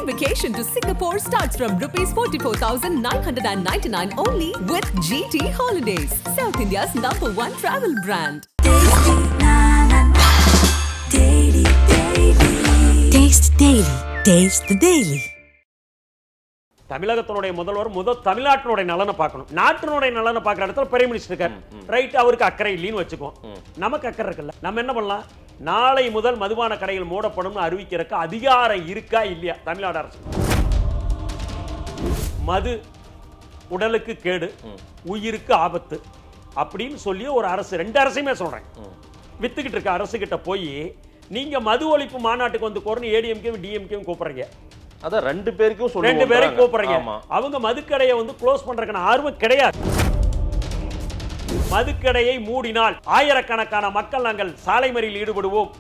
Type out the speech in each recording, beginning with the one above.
Free vacation to Singapore starts from rupees 44,999 only with GT Holidays, South India's #1 travel brand. Taste Daily. Taste the Daily. தமிழகத்தினுடைய முதல்வர் தமிழ்நாட்டினுடைய நலனை பார்க்கணும். நாட்டினுடைய நலனை பார்க்குற இடத்துல பிரைம் மினிஸ்டர் இருக்கார். ரைட், அவருக்கு அக்கறை இல்லைன்னு வச்சுக்குவோம். நமக்கு அக்கறை இருக்குல்ல. நம்ம என்ன பண்ணலாம்? நாளை முதல் மதுபான கடைகள் மூடப்படும் அறிவிக்கிறதுக்கு அதிகாரம் இருக்கா இல்லையா தமிழ்நாடு அரசு? மது உடலுக்கு கேடு, உயிருக்கு ஆபத்து அப்படின்னு சொல்லி ஒரு அரசு, ரெண்டு அரசையுமே சொல்றேன், வித்துக்கிட்டு இருக்க அரசு கிட்ட போய் நீங்க மது ஒழிப்பு மாநாட்டுக்கு வந்து கோரணும் ஏடிஎம்கே டிஎம்கே கூப்பிடுறீங்க. அதான் ரெண்டு பேருக்கும் கூப்பிடுறீங்க. அவங்க மதுக்கடையை வந்து க்ளோஸ் பண்றதுக்கான ஆர்வம் கிடையாது. மதுக்கடையை மூடினால் ஆயிரக்கணக்கான மக்கள் நாங்கள் சாலை மறியலில் ஈடுபடுவோம்,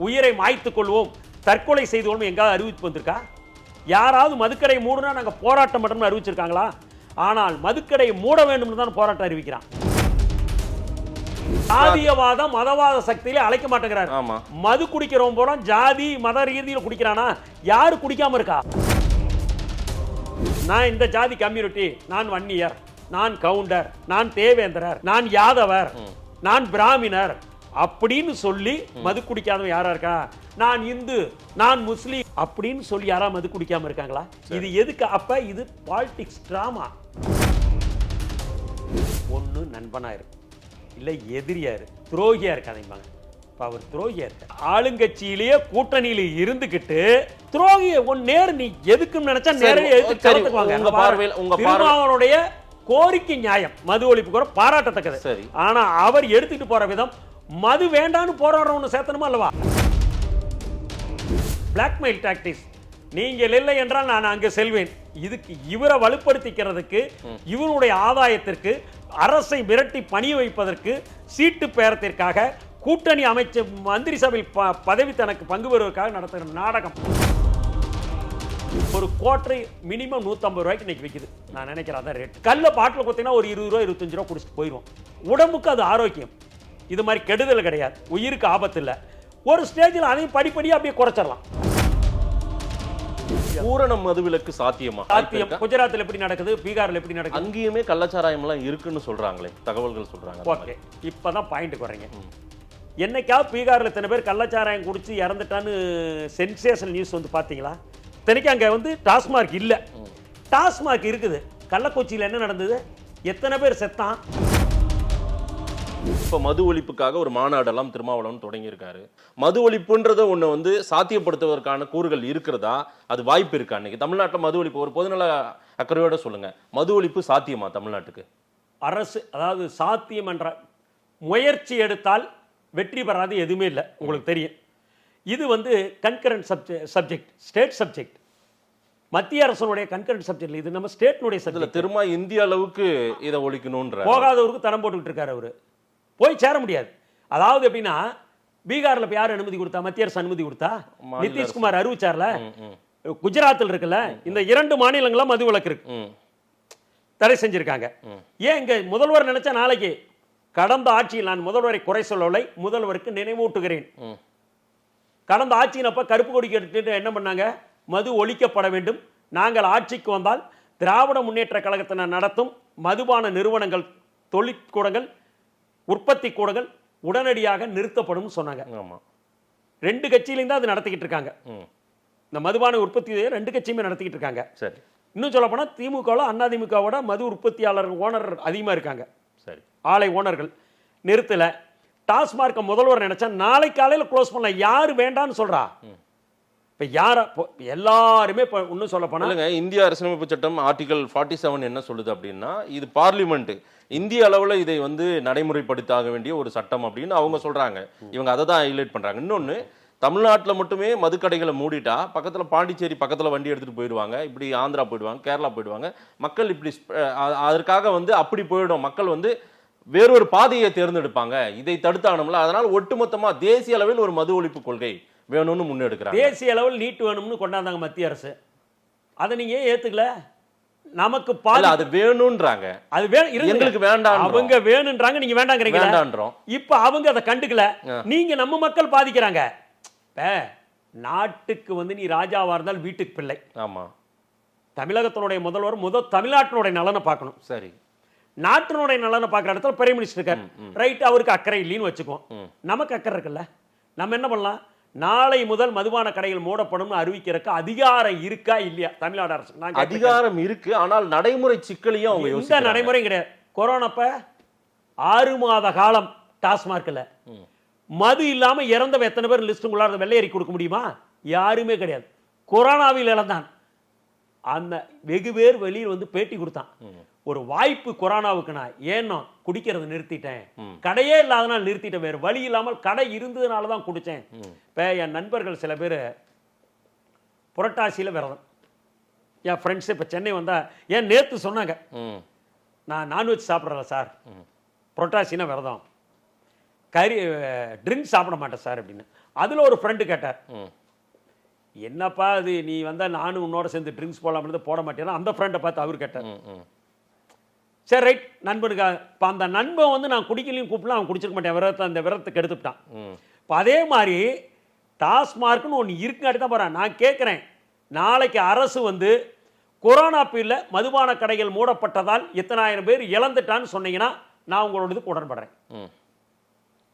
உயிரை மாய்த்துக் கொள்வோம், தற்கொலை செய்து கொள்வோம் எங்காவது அறிவிப்பு வந்திருக்கா? யாராவது மதுக்கடையை மூடுனா நாங்க போராட்டம் மட்டும் அறிவிச்சிருக்காங்களா? ஆனால் மதுக்கடையை மூட வேண்டும் தான் போராட்டம் அறிவிக்கிறான். சாதியவாத மதவாத சக்தியிலே அழைக்க மாட்டேங்கிறார். மது குடிக்கிறவன் போல ஜாதி மத ரீதியில் குடிக்கிறானா? யாரு குடிக்காம இருக்கா? நான் இந்த ஜாதி கம்யூனிட்டி, நான் வன்னியர், நான் கவுண்டர், நான் தேவேந்திரர், நான் யாதவர், நான் பிராமணர் அப்படின்னு சொல்லி மது குடிக்காதவன் யாரா இருக்கா? நான் இந்து, நான் முஸ்லீம் அப்படின்னு சொல்லி யாரா மது குடிக்காம இருக்காங்களா? இது எதுக்கு? அப்ப இது பாலிடிக்ஸ் டிராமா. ஒன்னு நண்பனா இருக்கு, இல்ல எதிரியா இருக்கு, துரோகியா இருக்காங்க. அவர் துரோகியா இருக்க ஆளுங்கட்சியிலேயே கூட்டணியில இருந்துகிட்டு துரோகிய நேர் நீ எதுக்குன்னு நினைச்சா நேரடியா எதிர்த்து திருமாவளவனுடைய கோரிக்கை நியாயம், மது ஒழிப்பு கூட பாராட்டத்தக்கது. ஆனா அவர் எடுத்துட்டு போற விதம் மது வேண்டான்னு போராடுறவனு சேர்த்தணுமா அல்லவா? Blackmail tactics. நீங்கள் இல்லை என்றால் நான் அங்கு செல்வேன். இதுக்கு இவரை வலுப்படுத்திக்கிறதுக்கு, இவருடைய ஆதாயத்திற்கு, அரசை மிரட்டி பணிய வைப்பதற்கு, சீட்டு பேரத்திற்காக, கூட்டணி அமைச்ச மந்திரி சபையில் பதவி தனக்கு பங்கு பெறுவதற்காக நடத்துகிற நாடகம். ஒரு கோட்டை மினிமம் 150 ரூபாய்க்கு இன்னைக்கு விற்குது. நான் நினைக்கிறேன் அதான் ரேட். கல்ல பாட்டில் பார்த்தீங்கன்னா ஒரு 20 ரூபா 25 ரூபா குடிச்சிட்டு போயிடும். உடம்புக்கு அது ஆரோக்கியம். இது மாதிரி கெடுதல் கிடையாது, உயிருக்கு ஆபத்து இல்லை. ஒரு ஸ்டேஜில் அதையும் படிப்படியாக அப்படியே குறைச்சிடலாம். பூரண மதுவிலக்கு சாத்தியமா? சாத்தியம். குஜராத்தில் எப்படி நடக்குது, பீகார்ல எப்படி நடக்குது? அங்கேயுமே கள்ளச்சாராயம் எல்லாம் இருக்குன்னு சொல்றாங்களே, தகவல்கள் சொல்றாங்க. ஓகே, இப்பதான் பாயிண்ட் குறைங்க. என்னைக்காவது பீகார்ல இத்தனை பேர் கள்ளச்சாராயம் குடிச்சு இறந்துட்டான்னு சென்சேஷனல் நியூஸ் வந்து பாத்தீங்களா? இத்தனைக்கு அங்க வந்து டாஸ்மார்க் இல்ல, டாஸ்மார்க் இருக்குது. கள்ளக்குறிச்சியில் என்ன நடந்தது? எத்தனை பேர் செத்தான்? இப்போ மது ஒழிப்புக்காக ஒரு மாநாடெல்லாம் திருமாவளவன் தொடங்கி இருக்காரு. மது ஒழிப்புன்றத ஒண்ணு வந்து சாத்தியப்படுத்துவதற்கான கூறுகள் இருக்கிறதா? அது வாய்ப்பு இருக்கா? இன்னைக்கு தமிழ்நாட்டில் மது ஒழிப்பு, ஒரு பொதுநல அக்கறையோட சொல்லுங்க, மது ஒழிப்பு சாத்தியமா தமிழ்நாட்டுக்கு? அரசு அதாவது சாத்தியம் என்ற முயற்சி எடுத்தால் வெற்றி பெறாது எதுவுமே இல்லை, உங்களுக்கு தெரியும். இது வந்து கன்கரண்ட் சப்ஜெக்ட், ஸ்டேட் சப்ஜெக்ட், மத்திய அரசனுடைய கன்கரண்ட் சப்ஜெக்ட். இது நம்ம ஸ்டேட்னுடைய சப்ஜெக்ட். திரும்ப இந்திய அளவுக்கு இதை ஒழிக்கணும்ன்ற போகாதவருக்கு தரம் போட்டுக்கிட்டு இருக்காரு அவரு. போய் சேர முடியாது. அதாவது எப்படின்னா, பீகார்ல யார் அனுமதி கொடுத்தா? மத்திய அரசு அனுமதி கொடுத்தா? நிதிஷ்குமார் அறிவிச்சார்ல. குஜராத்தில் இருக்குல்ல, இந்த 2 மாநிலங்களும் மது விலக்கு இருக்கு, தடை செஞ்சிருக்காங்க. ஏன் இங்க முதல்வர் நினைச்சா நாளைக்கு, கடந்த ஆட்சியில் நான் முதல்வரை குறை சொல்லவில்லை, முதல்வருக்கு நினைவூட்டுகிறேன். கடந்த ஆட்சியினப்ப கருப்பு கொடி எடுத்துட்டு என்ன பண்ணாங்க? மது ஒழிக்கப்பட வேண்டும், நாங்கள் ஆட்சிக்கு வந்தால் திராவிட முன்னேற்ற கழகத்தினர் நடத்தும் மதுபான நிறுவனங்கள், தொழிற்கூடங்கள், உற்பத்தி கூடங்கள் உடனடியாக நிறுத்தப்படும் சொன்னாங்க. 2 கட்சியிலும் தான் அது நடத்திக்கிட்டு இருக்காங்க. இந்த மதுபான உற்பத்தி 2 கட்சியுமே நடத்திக்கிட்டு இருக்காங்க. சரி, இன்னும் சொல்ல போனா திமுக அதிமுகவோட மது உற்பத்தியாளர் ஓனர் அதிகமா இருக்காங்க. சரி, ஆலை ஓனர்கள் நிறுத்தல. டாஸ்மார்க் முதல்வர் நினைச்சா நாளை காலையில க்ளோஸ் பண்ண. யாரு வேண்டான்னு சொல்றா? இப்ப யார எல்லாருமே இன்னும் சொல்ல போனா, இந்திய அரசியலமைப்பு சட்டம் ஆர்டிகல் 47 என்ன சொல்லுது அப்படின்னா, இது பார்லிமெண்ட் இந்திய அளவுல இதை வந்து நடைமுறைப்படுத்தாக வேண்டிய ஒரு சட்டம் அப்படின்னு அவங்க சொல்றாங்க. இவங்க அதை தான் ஹைலைட் பண்றாங்க. இன்னொன்னு, தமிழ்நாட்டில் மட்டுமே மதுக்கடைகளை மூடிட்டா பக்கத்துல பாண்டிச்சேரி பக்கத்துல வண்டி எடுத்துட்டு போயிடுவாங்க, இப்படி ஆந்திரா போயிடுவாங்க, கேரளா போயிடுவாங்க. மக்கள் இப்படி அதற்காக வந்து அப்படி போயிடும், மக்கள் வந்து வேறொரு பாதையை தேர்ந்தெடுப்பாங்க. இதை தடுத்தாகணும்ல. அதனால ஒட்டுமொத்தமா தேசிய அளவில் ஒரு மது ஒழிப்பு கொள்கை வேணும்னு முன்னெடுக்கிறாங்க. தேசிய அளவில் நீட் வேணும்னு கொண்டாந்தாங்க மத்திய அரசு. அதை நீங்க ஏத்துக்கல. நமக்கு அது வேணும்ன்றாங்க, அது எங்களுக்கு வேண்டாம், அவங்க வேணும்ன்றாங்க, நீங்க வேண்டாங்கறீங்க. வேண்டாம்ன்றோம். இப்ப அவங்க அதை கண்டுக்கல, நீங்க நம்ம மக்கள் பாதிக்கிறாங்க. நாட்டுக்கு வந்து நீ ராஜாவா இருந்தால் வீட்டுக்கு பிள்ளை. ஆமா. தமிழகத்தினுடைய முதல் தமிழ்நாட்டினுடைய நலனை பார்க்கணும். சரி. நாட்டினுடைய நலனை பார்க்குற இடத்துல பிரைம் மினிஸ்டர் இருக்கார், ரைட், அவருக்கு அக்கறை இல்லைன்னு வச்சுக்குவோம். நமக்கு அக்கறை இருக்குல்ல, நம்ம என்ன பண்ணலாம்? நாளை முதல் மதுபான கடைகள் மூடப்படும் அறிவிக்கிறதுக்கு அதிகாரம் இருக்கா இல்லையா தமிழ்நாடு அரசு? அதிகாரம் இருக்கு, ஆனால் நடைமுறை சிக்கலையும் அவங்க இந்த நடைமுறை கிடையாது. கொரோனாப்ப 6 மாத காலம் டாஸ்மார்க்ல மது இல்லாம இறந்தவ எத்தனை பேர் லிஸ்ட் உள்ளார வெள்ளையறி கொடுக்க முடியுமா? யாருமே கிடையாது. கொரோனாவில் இழந்தான். அந்த வெகு பேர் வெளியில் வந்து பேட்டி கொடுத்தான். ஒரு வாய்ப்பு கொரோனாவுக்கு, நான் ஏன்னா குடிக்கிறது நிறுத்திட்டேன், கடையே இல்லாதனால நிறுத்திட்டேன், வேறு வழி இல்லாமல் கடை இருந்ததுனால தான் குடித்தேன். இப்போ என் நண்பர்கள் சில பேர் புரட்டாசியில் விரதம், என் ஃப்ரெண்ட்ஸ் இப்போ சென்னை வந்தா ஏன் நேற்று சொன்னாங்க, நான் நான்வெஜ் சாப்பிட்றல சார், புரட்டாசினா விரதம், ட்ரிங்க்ஸ் சாப்பிட மாட்டேன் சார் அப்படின்னு. அதில் ஒரு ஃப்ரெண்டு கேட்டார், என்னப்பா அது நீ வந்தால் நானும் உன்னோட சேர்ந்து ட்ரிங்க்ஸ் போடலாம் போட மாட்டேன்னா அந்த ஃப்ரெண்டை பார்த்து அவர் கேட்டார். சரி ரைட், நண்பனுக்கு இப்போ அந்த நண்பன் வந்து நான் குடிக்கலையும் கூப்பிடலாம், அவன் குடிச்சிருக்க மாட்டேன், விரதத்தை அந்த விரதத்துக்கு எடுத்துட்டான். இப்போ அதே மாதிரி டாஸ்மார்க்னு ஒன்று இருக்குங்காட்டி தான் போகிறேன். நான் கேட்குறேன், நாளைக்கு அரசு வந்து கொரோனா பீரியடில் மதுபான கடைகள் மூடப்பட்டதால் எத்தனாயிரம் பேர் இழந்துட்டான்னு சொன்னீங்கன்னா நான் உங்களோட இதுக்கு உடன்படுறேன்.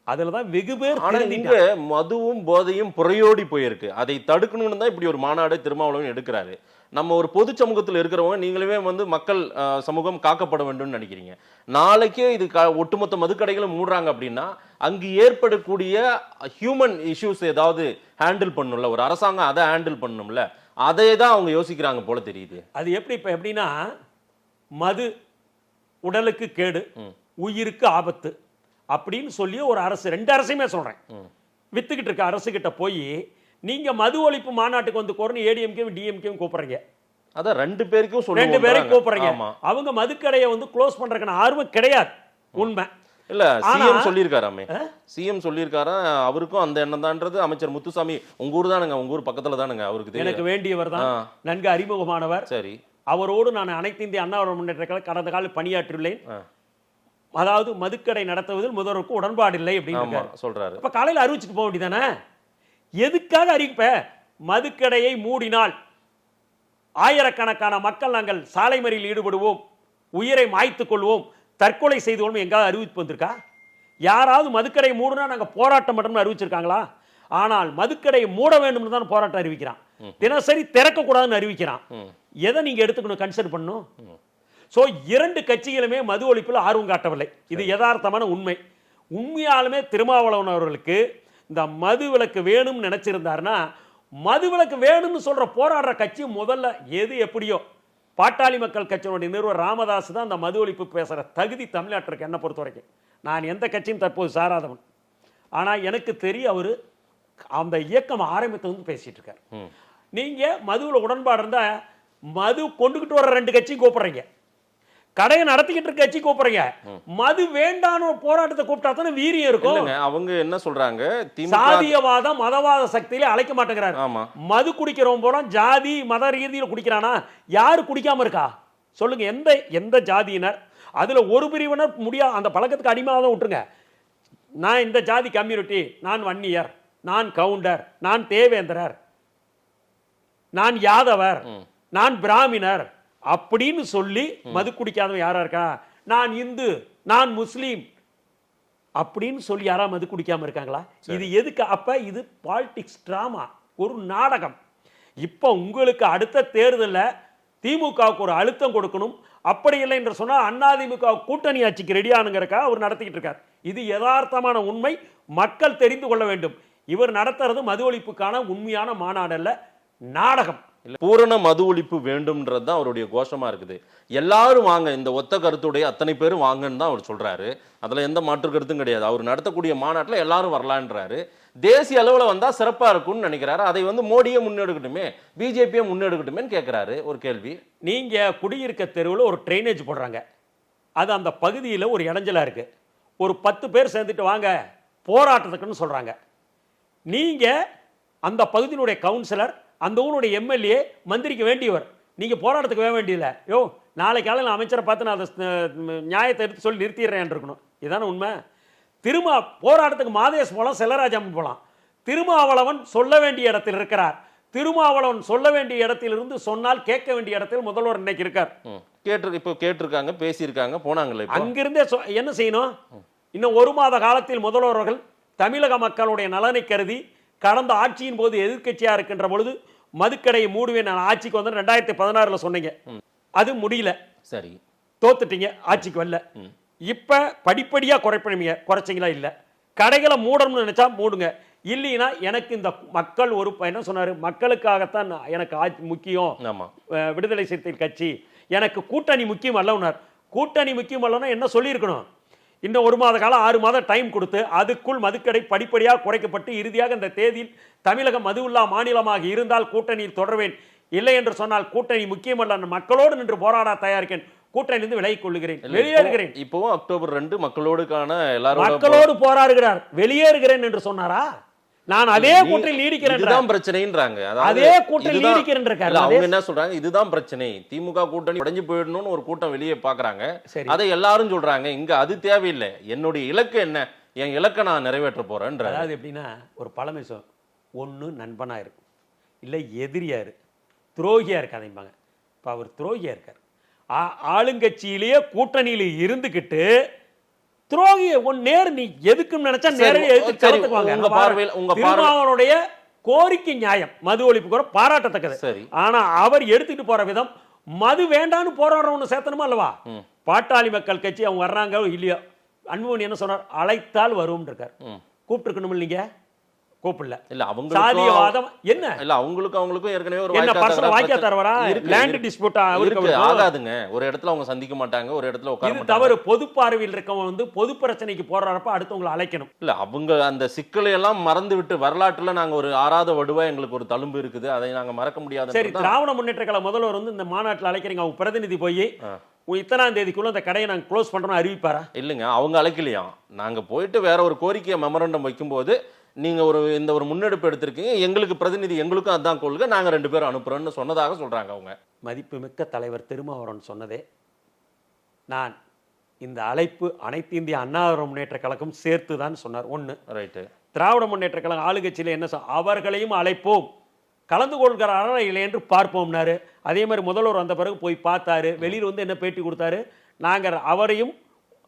அதில் தான் வெகு பேர். இங்க மதுவும் போதையும் புறையோடி போயிருக்கு. அதை தடுக்கணும்னு தான் இப்படி ஒரு மாநாடு திருமாவளவன் எடுக்கிறாரு. நம்ம ஒரு பொது சமூகத்தில் இருக்கிறவங்க நீங்களுமே வந்து மக்கள் சமூகம் காக்கப்பட வேண்டும் நினைக்கிறீங்க. நாளைக்கே இது ஒட்டுமொத்த மதுக்கடைகளும் மூடுறாங்க அப்படின்னா அங்கு ஏற்படக்கூடிய ஹியூமன் இஷ்யூஸ் ஏதாவது ஹேண்டில் பண்ணணும்ல, ஒரு அரசாங்கம் அதை ஹேண்டில் பண்ணணும்ல, அதே தான் அவங்க யோசிக்கிறாங்க போல தெரியுது. அது எப்படி இப்போ எப்படின்னா, மது உடலுக்கு கேடு, உயிருக்கு ஆபத்து அப்படின்னு சொல்லி ஒரு அரசு, 2 அரசையுமே சொல்றேன், வித்துக்கிட்டு இருக்க அரசு கிட்ட போய் நீங்க மது ஒழிப்பு மாநாட்டுக்கு வந்து கோரணும் ஏடிஎம்கே டிஎம்கே கூப்பிடுறீங்க. அதான் 2 பேருக்கும் சொல்லுங்க, 2 பேரையும் கூப்பிடுறீங்க. அவங்க மதுக்கடையை வந்து க்ளோஸ் பண்றதுக்கான ஆர்வம் கிடையாது. உண்மை இல்ல. சிஎம் சொல்லியிருக்காராமே, சிஎம் சொல்லியிருக்காரா, அவருக்கும் அந்த எண்ணம் தான்ன்றது. அமைச்சர் முத்துசாமி உங்க ஊர் தானுங்க, உங்க ஊர் பக்கத்துல தானுங்க, அவருக்கு எனக்கு வேண்டியவர் தான், நன்கு அறிமுகமானவர். சரி. அவரோடு நான் அனைத்து இந்திய அண்ணா முன்னேற்ற கடந்த காலம் பணியாற்றியுள்ளேன். அதாவது மதுக்கடை நடத்துவதில் முதல்வருக்கு உடன்பாடு இல்லை அப்படின்னு சொல்றாரு. அப்ப காலையில் அறிவிச்சுட்டு போக வேண்டியதானே? எதுக்காக அறிவிப்ப? மதுக்கடையை மூடினால் ஆயிரக்கணக்கான மக்கள் நாங்கள் சாலை மறியலில் ஈடுபடுவோம், உயிரை மாய்த்துக் கொள்வோம், தற்கொலை செய்து கொள்வோம் எங்காவது அறிவிப்பு வந்திருக்கா? யாராவது மதுக்கடை மூடுனா நாங்க போராட்டம் மட்டும் அறிவிச்சிருக்காங்களா? ஆனால் மதுக்கடையை மூட வேண்டும் தான் போராட்டம் அறிவிக்கிறான், தினசரி திறக்க கூடாதுன்னு அறிவிக்கிறான். எதை நீங்க எடுத்துக்கணும், கன்சிடர் பண்ணணும்? சோ 2 கட்சிகளுமே மது ஒழிப்பில் ஆர்வம் காட்டவில்லை. இது யதார்த்தமான உண்மை. உண்மையாலுமே திருமாவளவன் அவர்களுக்கு இந்த மது விலக்கு வேணும்னு நினைச்சிருந்தாருன்னா, மது விலக்கு வேணும்னு சொல்ற போராடுற கட்சி முதல்ல எது எப்படியோ பாட்டாளி மக்கள் கட்சியினுடைய நிறுவனர் ராமதாஸ் தான் அந்த மது ஒழிப்பு பேசுற தகுதி தமிழ்நாட்டிற்கு என்ன பொறுத்த வரைக்கும். நான் எந்த கட்சியும் தற்போது சாராதவன், ஆனா எனக்கு தெரியும் அவரு அந்த இயக்கம் ஆரம்பித்து பேசிட்டு இருக்காரு. நீங்க மதுவில் உடன்பாடு இருந்தா மது கொண்டுகிட்டு வர 2 கட்சியும் கூப்பிடுறீங்க, கடையை நடத்திக்கிட்டு இருக்க கட்சி கூப்பிடுறீங்க. மது வேண்டான போராட்டத்தை கூப்பிட்டா தானே வீரியம் இருக்கும். அவங்க என்ன சொல்றாங்க, சாதியவாத மதவாத சக்தியில அழைக்க மாட்டேங்கிறாரு. மது குடிக்கிறவன் போல ஜாதி மத ரீதியில் குடிக்கிறானா? யாரு குடிக்காம இருக்கா சொல்லுங்க? எந்த ஜாதியினர்? அதுல ஒரு பிரிவினர் முடியாது, அந்த பழக்கத்துக்கு அடிமையாக தான் விட்டுருங்க. நான் இந்த ஜாதி கம்யூனிட்டி, நான் வன்னியர், நான் கவுண்டர், நான் தேவேந்திரர், நான் யாதவர், நான் பிராமினர் அப்படின்னு சொல்லி மது குடிக்காதவன் யாரா இருக்கா? நான் இந்து, நான் முஸ்லீம் அப்படின்னு சொல்லி யாரா மது குடிக்காம இருக்காங்களா? இது எதுக்கு? அப்ப இது பாலிடிக்ஸ் டிராமா, ஒரு நாடகம். இப்ப உங்களுக்கு அடுத்த தேர்தலில் திமுகவுக்கு ஒரு அழுத்தம் கொடுக்கணும். அப்படி இல்லை என்று சொன்னால் அதிமுக கூட்டணி ஆட்சிக்கு ரெடியானுங்கிறக்கா அவர் நடத்திக்கிட்டு இருக்கார். இது யதார்த்தமான உண்மை, மக்கள் தெரிந்து கொள்ள வேண்டும். இவர் நடத்துறது மது ஒழிப்புக்கான உண்மையான மாநாடு அல்ல, நாடகம். பூரண மது ஒழிப்பு வேண்டும்ன்றது தான் அவருடைய கோஷமா இருக்குது. எல்லாரும் வாங்க, இந்த ஒத்த கருத்துடைய அத்தனை பேரும் வாங்கன்னு தான் அவர் சொல்றாரு. அதுல எந்த மாற்று கருத்தும் கிடையாது. அவர் நடத்தக்கூடிய மாநாட்டில் எல்லாரும் வரலான்றாரு. தேசிய அளவில் வந்தா சிறப்பா இருக்கும்னு நினைக்கிறாரு. அதை வந்து மோடியே முன்னெடுக்கட்டுமே, பிஜேபியே முன்னெடுக்கட்டுமே கேட்கிறாரு. ஒரு கேள்வி, நீங்க குடியிருக்க தெருவில் ஒரு ட்ரைனேஜ் போடுறாங்க, அது அந்த பகுதியில் ஒரு இடைஞ்சலா இருக்கு, ஒரு 10 பேர் சேர்ந்துட்டு வாங்க போராட்டத்துக்குன்னு சொல்றாங்க. நீங்க அந்த பகுதியினுடைய கவுன்சிலர், அந்த ஊருடைய எம்எல்ஏ, மந்திரிக்கு வேண்டியவர், நீங்க போராட்டத்துக்கு வேண்டியதில்லை. யோ நாளைக்கு காலையில் அமைச்சரை பார்த்து நான் அதை நியாயத்தை எடுத்து சொல்லி நிறுத்திடுறேன் இருக்கணும். இதுதானே உண்மை. திரும்ப போராட்டத்துக்கு மாதேஷ் போகலாம், செல்லராஜாமன் போகலாம். திருமாவளவன் சொல்ல வேண்டிய இடத்தில் இருக்கிறார். திருமாவளவன் சொல்ல வேண்டிய இடத்திலிருந்து சொன்னால் கேட்க வேண்டிய இடத்தில் முதல்வர் இன்னைக்கு இருக்கார். இப்போ கேட்டிருக்காங்க, பேசியிருக்காங்க, போனாங்களே. அங்கிருந்தே என்ன செய்யணும்? இன்னும் 1 மாத காலத்தில் முதல்வர்கள் தமிழக மக்களுடைய நலனை கருதி கடந்த ஆட்சியின் போது எதிர்க்கட்சியா இருக்கின்ற பொழுது மதுக்கடையை மூடுவேன் நான் ஆட்சிக்கு வந்து 2016 சொன்னீங்க. அது முடியல, சரி, தோத்துட்டீங்க, ஆட்சிக்கு வரல. இப்ப படிப்படியா குறைப்பீங்க, குறைச்சிங்களா? இல்ல. கடைகளை மூடணும்னு நினைச்சா மூடுங்க, இல்லைன்னா எனக்கு இந்த மக்கள் ஒரு என்ன சொன்னாரு, மக்களுக்காகத்தான் எனக்கு ஆட்சி முக்கியம், விடுதலை சிறுத்தைகள் கட்சி எனக்கு கூட்டணி முக்கியம் அல்ல. கூட்டணி முக்கியம் அல்லனா என்ன சொல்லியிருக்கணும்? இன்னும் 1 மாத காலம் 6 மாதம் டைம் கொடுத்து அதுக்குள் மதுக்கடை படிப்படியாக குறைக்கப்பட்டு இறுதியாக இந்த தேதியில் தமிழகம் மதுவில்லா மாநிலமாக இருந்தால் கூட்டணியில் தொடர்வேன், இல்லை என்று சொன்னால் கூட்டணி முக்கியமல்ல, மக்களோடு நின்று போராட தயாரிக்கேன், கூட்டணியிலிருந்து விலகிக் கொள்ளுகிறேன், வெளியேறுகிறேன். இப்போவும் அக்டோபர் 2 மக்களோடுக்கான எல்லாரும் மக்களோடு போராடுகிறார், வெளியேறுகிறேன் என்று சொன்னாரா? நான் அதே கூட்டணியில் நீடிக்கிறேன். இதுதான் பிரச்சனைன்றாங்க. அதே கூட்டணியில் நீடிக்கிறேன் இருக்காரு. அவங்க என்ன சொல்றாங்க? இதுதான் பிரச்சனை, திமுக கூட்டணி உடைஞ்சு போயிடணும்னு ஒரு கூட்டம் வெளியே பாக்குறாங்க. அதை எல்லாரும் சொல்றாங்க. இங்க அது தேவையில்லை, என்னுடைய இலக்கு என்ன, என் இலக்கை நான் நிறைவேற்ற போறேன்ற. அதாவது எப்படின்னா, ஒரு பழமை சொல், ஒன்னு நண்பனா இருக்கும், இல்லை எதிரியா இருக்கு, துரோகியா இருக்காதீங்க. இப்ப அவர் துரோகியா இருக்கார். ஆளுங்கட்சியிலேயே கூட்டணியில இருந்துகிட்டு துரோகிய நேர் நீ எதுக்கும் நினைச்சா நேரடியாக எதிர்த்து களத்துக்குவாங்க. திருமாவளவனுடைய கோரிக்கை நியாயம், மது ஒழிப்பு கூட பாராட்டத்தக்கது. சரி, ஆனா அவர் எடுத்துட்டு போற விதம், மது வேண்டான்னு போராடுறவனு சேர்த்தணுமா அல்லவா? பாட்டாளி மக்கள் கட்சி அவங்க வர்றாங்க இல்லையோ, அன்புமணி என்ன சொன்னார், அழைத்தால் வரும் இருக்கார். கூப்பிட்டு இருக்கணும் இல்லைங்க, கூப்பிடல. இல்ல அவங்க சாதியவாதம் என்ன இல்ல, அவங்களுக்கும் ஏற்கனவே ஒரு வாய்க்கா தரவரா லேண்ட் டிஸ்பியூட் ஆகாதுங்க. ஒரு இடத்துல அவங்க சந்திக்க மாட்டாங்க, ஒரு இடத்துல உட்கார தவறு. பொது பார்வையில் இருக்கவங்க வந்து பொது பிரச்சனைக்கு போறாரப்ப அடுத்தவங்களை அழைக்கணும். இல்ல அவங்க அந்த சிக்கலை எல்லாம் மறந்து விட்டு, வரலாற்றுல நாங்க ஒரு ஆறாத வடுவா எங்களுக்கு ஒரு தழும்பு இருக்குது, அதை நாங்க மறக்க முடியாது. சரி, திராவிட முன்னேற்ற கழக முதல்வர் வந்து இந்த மாநாட்டில் அழைக்கிறீங்க, அவங்க பிரதிநிதி போய் இத்தனாம் தேதிக்குள்ள அந்த கடையை நாங்க க்ளோஸ் பண்றோம் அறிவிப்பாரா? இல்லைங்க, அவங்க அழைக்கலையா. நாங்க போயிட்டு வேற ஒரு கோரிக்கையை மெமரண்டம் வைக்கும்போது நீங்க இந்த ஒரு முன்னெடுப்பு எடுத்திருக்கீங்க, எங்களுக்கு பிரதிநிதி, எங்களுக்கும் அதான் கொள்கை, நாங்க 2 பேரும் அனுப்புறோம்னு சொன்னதாக சொல்றாங்க அவங்க. மதிப்புமிக்க தலைவர் திருமாவளவன் சொன்னதே, நான் இந்த அழைப்பு அனைத்து இந்திய அண்ணா முன்னேற்ற கழகம் சேர்த்து தான் சொன்னார். ஒன்று ரைட்டு. திராவிட முன்னேற்ற கழகம் ஆளுங்கட்சியில் என்ன அவர்களையும் அழைப்போம், கலந்து கொள்கிறாரா இல்லை என்று பார்ப்போம்னாரு. அதே மாதிரி முதல்வர் வந்த பிறகு போய் பார்த்தாரு, வெளியில் வந்து என்ன பேட்டி கொடுத்தாரு, நாங்கள் அவரையும்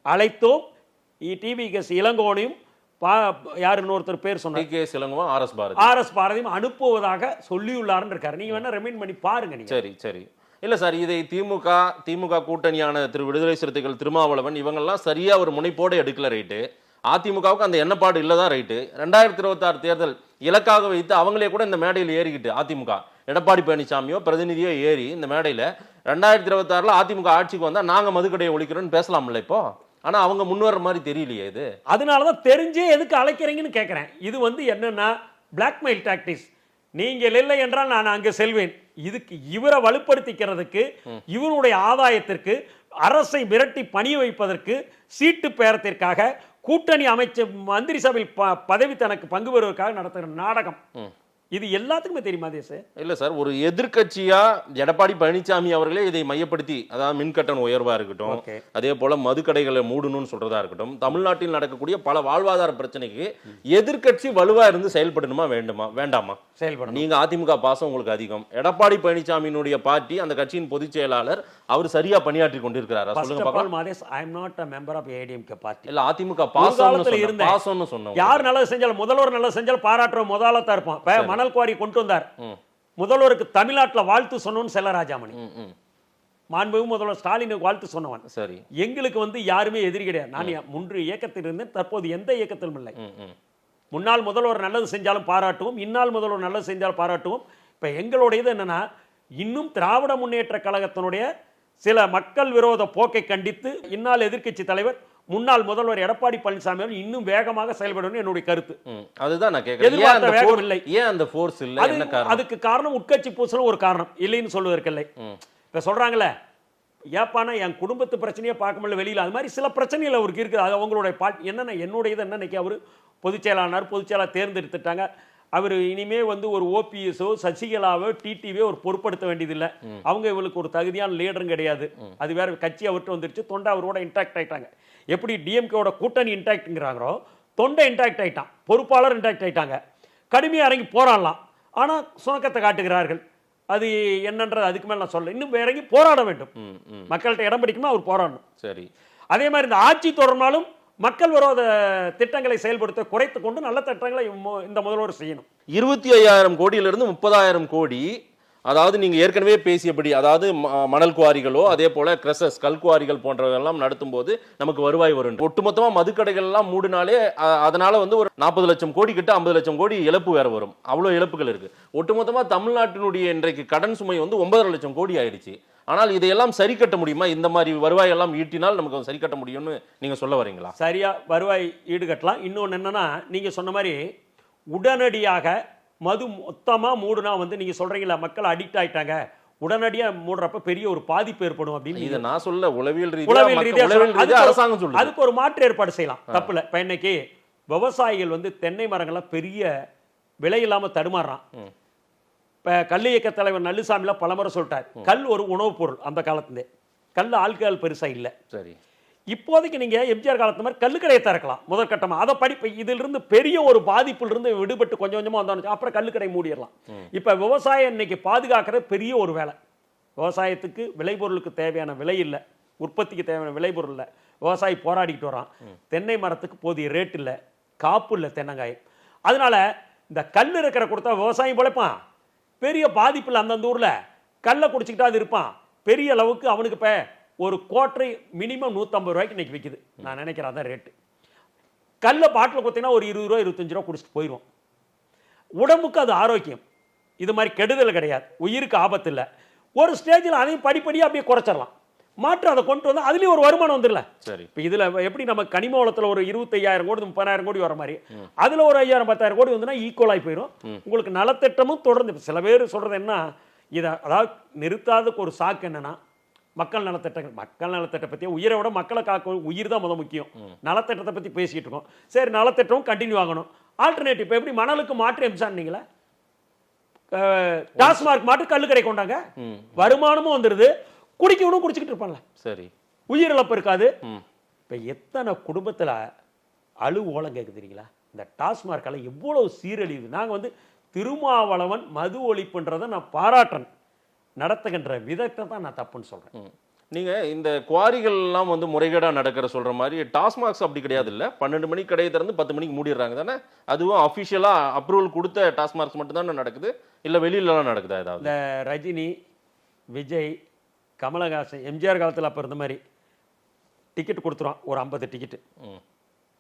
அழைத்தோம், டிவிகேஎஸ் இளங்கோனையும் யார் இன்னொருத்தர் பேர் சொன்னார், ஆர்எஸ் பாரதியும் அனுப்புவதாக சொல்லியுள்ளார் இருக்காரு. நீங்க வேணா ரெமைண்ட் பண்ணி பாருங்க. நீங்க சரி சரி. இல்ல சார், இதை திமுக கூட்டணியான திரு விடுதலை சிறுத்தைகள், திருமாவளவன் இவங்கெல்லாம் சரியா ஒரு முனைப்போடு எடுக்கல. ரைட்டு. அதிமுகவுக்கு அந்த எண்ணப்பாடு இல்லதான். ரைட்டு. 2026 தேர்தல் இலக்காக வைத்து அவங்களே கூட இந்த மேடையில் ஏறிக்கிட்டு, அதிமுக எடப்பாடி பழனிசாமியோ பிரதிநிதியோ ஏறி இந்த மேடையில 2026 அதிமுக ஆட்சிக்கு வந்தா நாங்க மதுக்கடையை ஒழிக்கிறோம்னு பேசலாம்ல இப்போ. ஆனா அவங்க முன்வர மாதிரி தெரியலையே இது. அதனாலதான் தெரிஞ்சே எதுக்கு அழைக்கிறீங்கன்னு கேட்கிறேன். இது வந்து என்னன்னா பிளாக்மெயில் டாக்டிக்ஸ். நீங்கள் இல்லை என்றால் நான் அங்க செல்வேன். இதுக்கு இவரை வலுப்படுத்திக்கிறதுக்கு, இவருடைய ஆதாயத்திற்கு, அரசை மிரட்டி பணிய வைப்பதற்கு, சீட்டு பேரத்திற்காக, கூட்டணி அமைச்ச மந்திரி சபையில் பதவி தனக்கு பங்கு பெறுவதற்காக நடத்துகிற நாடகம். இது எல்லாத்துக்குமே தெரியுமா தேச? இல்ல சார், ஒரு எதிர்கட்சியா எடப்பாடி பழனிசாமி அவர்களே இதை மையப்படுத்தி, அதாவது மின்கட்டண உயர்வா இருக்கட்டும், அதே போல மதுக்கடைகளை மூடணும்னு சொல்றதா இருக்கட்டும், தமிழ்நாட்டில் நடக்கக்கூடிய பல வாழ்வாதார பிரச்சனைக்கு எதிர்கட்சி வலுவா இருந்து செயல்படணுமா வேண்டாமா? செயல்படும். நீங்க அதிமுக பாசம் உங்களுக்கு அதிகம். எடப்பாடி பழனிசாமியினுடைய பார்ட்டி, அந்த கட்சியின் பொதுச் செயலாளர், அவர் சரியா பணியாற்றி கொண்டிருக்கிறாரா சொல்லுங்க பாக்கலாம். இல்ல அதிமுக பாசம்னு சொன்னோம். யார் நல்லது செஞ்சாலும், முதல்வர் நல்லது செஞ்சாலும் பாராட்டுற முதலாளத்தா இருப்போம். மணல் குவாரி கொண்டு வந்தார், முதல்வருக்கு தமிழ்நாட்டில் வாழ்த்து சொன்னோன்னு செல்லராஜாமணி, மாண்புமிகு முதல்வர் ஸ்டாலினுக்கு வாழ்த்து சொன்னவன். சரி, எங்களுக்கு வந்து யாருமே எதிரி கிடையாது. நான் முன்பு இயக்கத்தில் இருந்தேன், தற்போது எந்த இயக்கத்திலும் இல்லை. முன்னாள் முதல்வர் நல்லது செஞ்சாலும் பாராட்டுவோம், இந்நாள் முதல்வர் நல்லது செஞ்சாலும் பாராட்டுவோம். இப்ப எங்களுடையது என்னன்னா, இன்னும் திராவிட முன்னேற்ற கழகத்தினுடைய சில மக்கள் விரோத போக்கை கண்டித்து இந்நாள் எதிர்க்கட்சி தலைவர் முன்னாள் முதல்வர் எடப்பாடி பழனிசாமி இன்னும் வேகமாக செயல்படணும் என்னுடைய கருத்து. அதுதான் நான் கேக்குறேன். ஏன் அந்த ஃபோர்ஸ் இல்ல? என்ன காரணம்? அதுக்கு காரணம் உட்கட்சி பூசலும் ஒரு காரணம், இல்லைன்னு சொல்வதற்கில்லை. இப்ப சொல்றாங்கல்ல, ஏப்பானா என் குடும்பத்து பிரச்சனையே பார்க்க முடியல வெளியில, அது மாதிரி சில பிரச்சனைகள் அவருக்கு இருக்குது. அது அவங்களுடைய என்னன்னா, என்னுடையது என்னன்னைக்கு அவர் பொதுச் செயலாளர் தேர்ந்தெடுத்துட்டாங்க. அவர் இனிமே வந்து ஒரு ஓபிஎஸோ சசிகலாவோ டிடிவியோ ஒரு பொறுப்படுத்த வேண்டியதில்லை. அவங்க இவங்களுக்கு ஒரு தகுதியான லீடரும் கிடையாது. அது வேற கட்சி அவர்கிட்ட வந்துருச்சு. தொண்டை அவரோட இன்டாக்ட் ஆயிட்டாங்க. எப்படி டிஎம்கேவோட கூட்டணி இன்டாக்ட்ங்கிறாங்களோ, தொண்டை இன்டாக்ட் ஆயிட்டான், பொறுப்பாளர் இன்டாக்ட் ஆயிட்டாங்க. கடுமையாக இறங்கி போராடலாம். ஆனால் சுணக்கத்தை காட்டுகிறார்கள். அது என்னன்றது அதுக்கு மேலே நான் சொல்ல, இன்னும் இறங்கி போராட வேண்டும். மக்கள்கிட்ட இடம் பிடிக்குமா அவர் போராடணும். சரி, அதே மாதிரி இந்த ஆட்சி தொடர்னாலும் மக்கள் விரோத திட்டங்களை செயல்படுத்த குறைத்து கொண்டு நல்ல திட்டங்களை இந்த முதல்வர் செய்யணும். 25,000 கோடியிலிருந்து 30,000 கோடி, அதாவது நீங்க ஏற்கனவே பேசியபடி, அதாவது மணல் குவாரிகளோ அதே போல கிரசஸ் கல் குவாரிகள் போன்றவெல்லாம் நடத்தும் போது நமக்கு வருவாய் வரும். ஒட்டுமொத்தமா மதுக்கடைகள் எல்லாம் மூடினாலே அதனால வந்து ஒரு 40 லட்சம் கோடி கிட்ட 50 லட்சம் கோடி இழப்பு வேற வரும். அவ்வளவு இழப்புகள் இருக்கு. ஒட்டுமொத்தமா தமிழ்நாட்டினுடைய இன்றைக்கு கடன் சுமை வந்து 9.5 லட்சம் கோடி ஆயிடுச்சு. ஆனால் இதையெல்லாம் சரி கட்ட முடியுமா? இந்த மாதிரி வருவாய் எல்லாம் ஈட்டினால் நமக்கு சரி கட்ட முடியும்னு நீங்க சொல்ல வரீங்களா? சரியா வருவாய் ஈடுகட்டலாம். இன்னொன்று என்னன்னா, நீங்க சொன்ன மாதிரி உடனடியாக மது மொத்தமா மூடுனா வந்து நீங்க சொல்றீங்களா மக்கள் அடிக்ட் ஆயிட்டாங்க, உடனடியா மூடுறப்ப பெரிய ஒரு பாதிப்பு ஏற்படும் அப்படின்னு. இதை நான் சொல்ல, உளவியல் ரீதியா அரசாங்கம் சொல்லுது. அதுக்கு ஒரு மாற்று ஏற்பாடு செய்யலாம், தப்புல. இப்ப இன்னைக்கு விவசாயிகள் வந்து தென்னை மரங்கள்லாம் பெரிய விலை இல்லாம தடுமாறுறான். இப்போ கல் இயக்க தலைவர் நல்லுசாமிலாம் பலமுறை சொல்லிட்டார், கல் ஒரு உணவுப் பொருள். அந்த காலத்துலேயே கல் ஆல்கஹால் பெருசா இல்லை. சரி, இப்போதைக்கு நீங்க எம்ஜிஆர் காலத்து மாதிரி கல்லுக்கடையை திறக்கலாம் முதற்கட்டமா. அதை படிப்பு இதிலிருந்து பெரிய ஒரு பாதிப்பிலிருந்து விடுபட்டு கொஞ்சம் கொஞ்சமா வந்தோம், அப்புறம் கல்லுக்கடை மூடிடலாம். இப்ப விவசாயம் இன்னைக்கு பாதுகாக்கிறது பெரிய ஒரு வேலை. விவசாயத்துக்கு விளைபொருளுக்கு தேவையான விலை இல்லை, உற்பத்திக்கு தேவையான விளைபொருள் இல்லை. விவசாயி போராடிக்கிட்டு வரான். தென்னை மரத்துக்கு போதிய ரேட் இல்லை, காப்பு இல்லை தென்னங்காய். அதனால இந்த கல் இருக்கிற கொடுத்தா விவசாயம் பிழைப்பான், பெரிய பாதிப்பில் அந்தந்த ஊரில் கல்லை குடிச்சிக்கிட்டா அது இருப்பான். பெரிய அளவுக்கு அவனுக்கு இப்போ ஒரு கோட்டரை மினிமம் 150 ரூபாய்க்கு இன்னைக்கு விற்கிது. நான் நினைக்கிறேன் அதான் ரேட்டு. கல்லை பாட்டில் கொடுத்தீங்கன்னா ஒரு 20 ரூபா 25 ரூபா குடிச்சிட்டு போயிடும். உடம்புக்கு அது ஆரோக்கியம், இது மாதிரி கெடுதல் கிடையாது, உயிருக்கு ஆபத்து இல்லை. ஒரு ஸ்டேஜில் அதையும் படிப்படியாக அப்படியே குறைச்சிடலாம். மாற்று அதை கொண்டு வந்து அதுலேயும் ஒரு வருமானம் வந்துடல. சரி, இப்போ இதில் எப்படி நம்ம கனிம வளத்தில் ஒரு 25,000 கோடி 30,000 கோடி வர மாதிரி அதில் ஒரு 5,000 10,000 கோடி வந்துன்னா ஈக்குவலாகி போயிடும். உங்களுக்கு நலத்திட்டமும் தொடர்ந்து. சில பேர் சொல்கிறது என்ன, இதை அதாவது நிறுத்தாததுக்கு ஒரு சாக்கு என்னன்னா, மக்கள் நலத்திட்டங்கள். மக்கள் நலத்திட்டத்தை பற்றி உயிரை விட மக்களை காக்க உயிர் தான் முக்கியம். நலத்திட்டத்தை பற்றி பேசிக்கிட்டு இருக்கோம். சரி, நலத்திட்டமும் கண்டினியூ ஆகணும். ஆல்டர்னேட்டிவ் இப்போ எப்படி மணலுக்கு மாற்று எம்சான்னீங்களா, டாஸ்மார்க் மாற்று கல்லுக்கடை கொண்டாங்க, வருமானமும் வந்துடுது, குடிக்கணும் குடிச்சுக்கிட்டு இருப்பான்ல. சரி, உயிரிழப்பு இருக்காது. இப்போ எத்தனை குடும்பத்தில் ஓலம் கேட்குது தெரியுங்களா? இந்த டாஸ்மார்க்கால எவ்வளவு சீரழிவு. நாங்கள் வந்து திருமாவளவன் மது ஒழிப்புன்றதை நான் பாராட்டுறேன், நடத்துகின்ற விதத்தை தான் நான் தப்புன்னு சொல்கிறேன். நீங்கள் இந்த குவாரிகள் எல்லாம் வந்து முறைகேடாக நடக்கிற சொல்கிற மாதிரி டாஸ்மார்க்ஸ் அப்படி கிடையாது இல்லை. 12 மணிக்கு கடையை திறந்து 10 மணிக்கு மூடிடுறாங்க தானே? அதுவும் அஃபிஷியலாக அப்ரூவல் கொடுத்த டாஸ்மார்க்ஸ் மட்டும் தானே நடக்குது, இல்லை வெளியிலலாம் நடக்குதா? ஏதாவது இந்த ரஜினி, விஜய், கமலஹாசன், எம்ஜிஆர் காலத்தில் அப்போ இருந்த மாதிரி டிக்கெட் கொடுத்துருவான், ஒரு 50 டிக்கெட்டு.